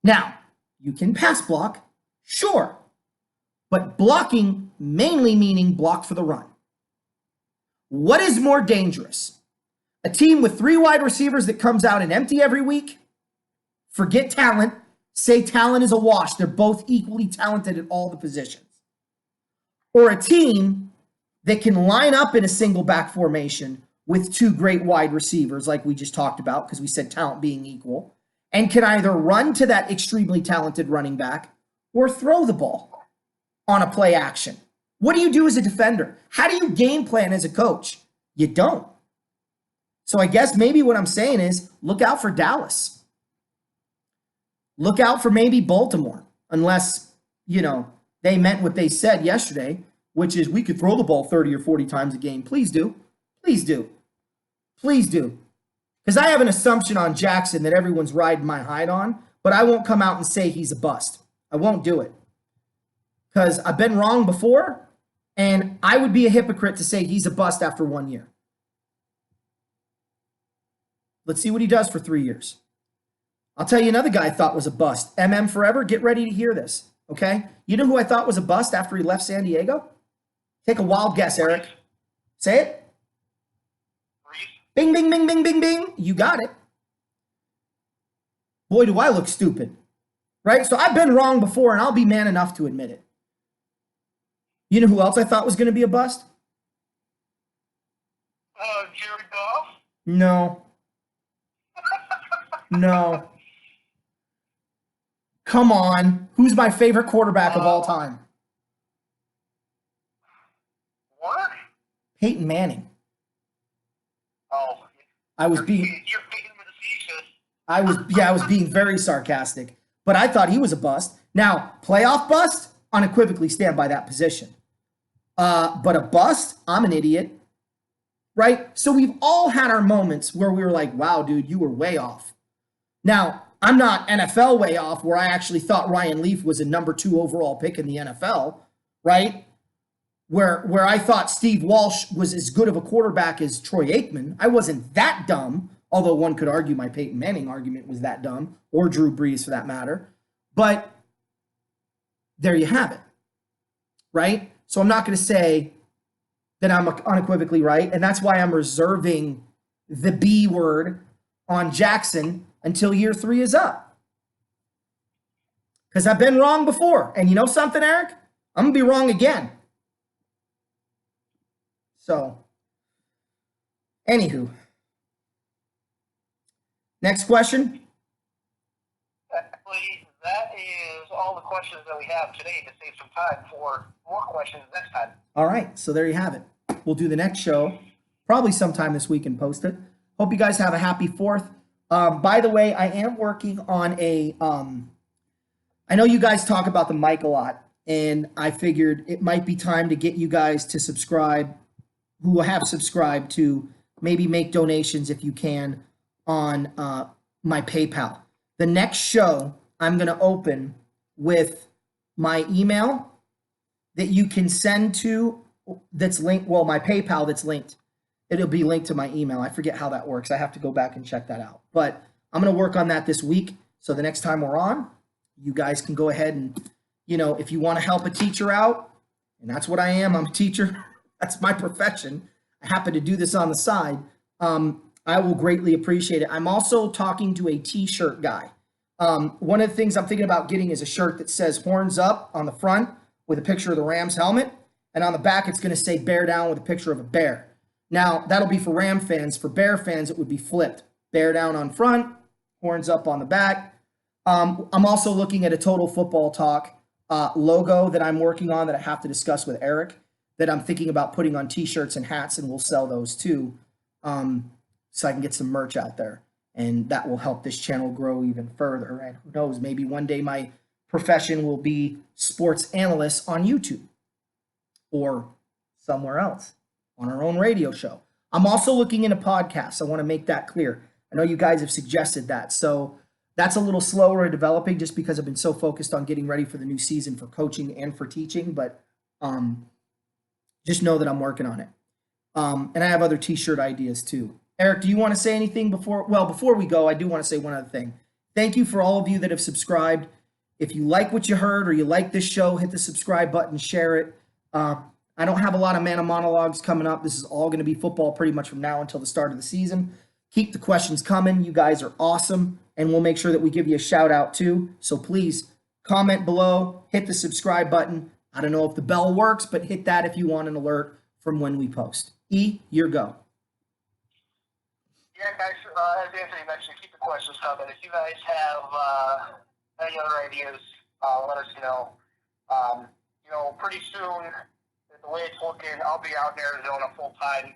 Now, you can pass block, sure, but blocking mainly meaning block for the run. What is more dangerous? A team with 3 wide receivers that comes out and empty every week? Forget talent. Say talent is a wash. They're both equally talented at all the positions. Or a team that can line up in a single back formation with two great wide receivers, like we just talked about, because we said talent being equal, and can either run to that extremely talented running back or throw the ball on a play action. What do you do as a defender? How do you game plan as a coach? You don't. So I guess maybe what I'm saying is look out for Dallas. Look out for maybe Baltimore, unless, they meant what they said yesterday, which is we could throw the ball 30 or 40 times a game. Please do. Please do. Please do. Because I have an assumption on Jackson that everyone's riding my hide on, but I won't come out and say he's a bust. I won't do it. Because I've been wrong before, and I would be a hypocrite to say he's a bust after 1 year. Let's see what he does for 3 years. I'll tell you another guy I thought was a bust. MM Forever, get ready to hear this, okay? You know who I thought was a bust after he left San Diego? Take a wild guess, Eric. Say it. Bing, bing, bing, bing, bing, bing. You got it. Boy, do I look stupid, right? So I've been wrong before, and I'll be man enough to admit it. You know who else I thought was going to be a bust? Jared Goff? No. No. Come on. Who's my favorite quarterback of all time? What? Peyton Manning. Oh. I was being You're being facetious. I was being very sarcastic, but I thought he was a bust. Now, playoff bust, unequivocally stand by that position. But a bust, I'm an idiot. Right? So we've all had our moments where we were like, wow, dude, you were way off. Now, I'm not NFL way off where I actually thought Ryan Leaf was a number 2 overall pick in the NFL, right? Where I thought Steve Walsh was as good of a quarterback as Troy Aikman. I wasn't that dumb, although one could argue my Peyton Manning argument was that dumb, or Drew Brees for that matter. But there you have it, right? So I'm not going to say that I'm unequivocally right, and that's why I'm reserving the B word on Jackson until year 3 is up. Because I've been wrong before. And you know something, Eric? I'm going to be wrong again. So, anywho. Next question. Actually, that is all the questions that we have today to save some time for more questions next time. All right, so there you have it. We'll do the next show probably sometime this week and post it. Hope you guys have a happy 4th. By the way, I am working on a, I know you guys talk about the mic a lot, and I figured it might be time to get you guys to subscribe, who have subscribed, to maybe make donations if you can on my PayPal. The next show I'm going to open with my email that you can send to, that's linked, well, my PayPal that's linked. It'll be linked to my email. I forget how that works. I have to go back and check that out. But I'm going to work on that this week. So the next time we're on, you guys can go ahead and, if you want to help a teacher out, and that's what I am. I'm a teacher. That's my profession. I happen to do this on the side. I will greatly appreciate it. I'm also talking to a t-shirt guy. One of the things I'm thinking about getting is a shirt that says horns up on the front with a picture of the Rams helmet. And on the back, it's going to say bear down with a picture of a bear. Now, that'll be for Ram fans. For Bear fans, it would be flipped. Bear down on front, horns up on the back. I'm also looking at a Total Football Talk logo that I'm working on that I have to discuss with Eric, that I'm thinking about putting on t-shirts and hats, and we'll sell those too, so I can get some merch out there. And that will help this channel grow even further. And who knows, maybe one day my profession will be sports analyst on YouTube or somewhere else on our own radio show. I'm also looking into podcasts. I want to make that clear. I know you guys have suggested that. So that's a little slower in developing just because I've been so focused on getting ready for the new season for coaching and for teaching. But just know that I'm working on it. And I have other t-shirt ideas too. Eric, do you want to say anything before we go? I do want to say one other thing. Thank you for all of you that have subscribed. If you like what you heard or you like this show, hit the subscribe button, share it. I don't have a lot of Man of Monologues coming up. This is all going to be football pretty much from now until the start of the season. Keep the questions coming. You guys are awesome, and we'll make sure that we give you a shout out too. So please comment below, hit the subscribe button. I don't know if the bell works, but hit that if you want an alert from when we post. E, your go. Yeah, guys, as Anthony mentioned, keep the questions coming. If you guys have any other ideas, let us know. Pretty soon, the way it's looking, I'll be out in Arizona full time,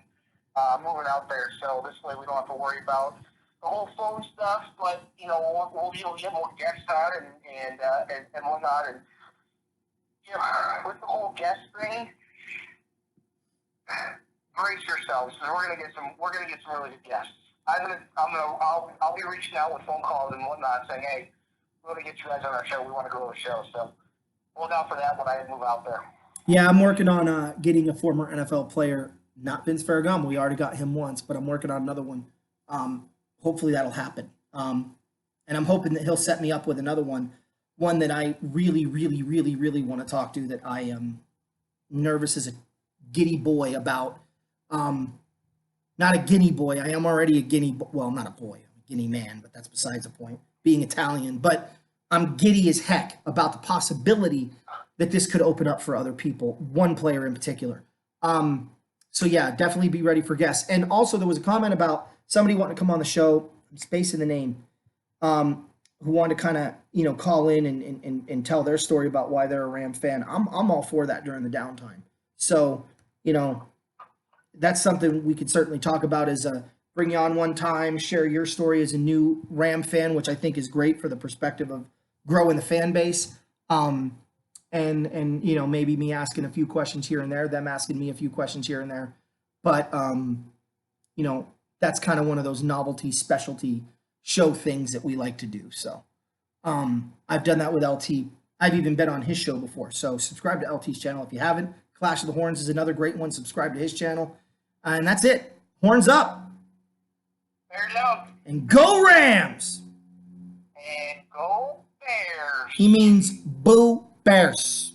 moving out there. So this way we don't have to worry about the whole phone stuff. But we'll be able to get more guests on and whatnot. And with the whole guest thing, brace yourselves because we're gonna get some really good guests. I'll be reaching out with phone calls and whatnot, saying, hey, we want to get you guys on our show. We want to go to a show. So hold out for that when I move out there. Yeah, I'm working on getting a former NFL player, not Vince Ferragamo. We already got him once, but I'm working on another one. Hopefully that'll happen. And I'm hoping that he'll set me up with another one that I really, really, really, really want to talk to, that I am nervous as a giddy boy about. Not a guinea boy. I am already a guinea. Well, not a boy. I'm a guinea man, but that's besides the point. Being Italian, but I'm giddy as heck about the possibility that this could open up for other people. One player in particular. So yeah, definitely be ready for guests. And also, there was a comment about somebody wanting to come on the show. I'm spacing the name. Who wanted to kind of call in and tell their story about why they're a Ram fan. I'm all for that during the downtime. So that's something we could certainly talk about, is bring you on one time, share your story as a new Ram fan, which I think is great for the perspective of growing the fan base. And maybe me asking a few questions here and there, them asking me a few questions here and there. But that's kind of one of those novelty specialty show things that we like to do. So I've done that with LT. I've even been on his show before. So subscribe to LT's channel if you haven't. Clash of the Horns is another great one. Subscribe to his channel. And that's it. Horns up. Bears out. And go Rams. And go Bears. He means boo Bears.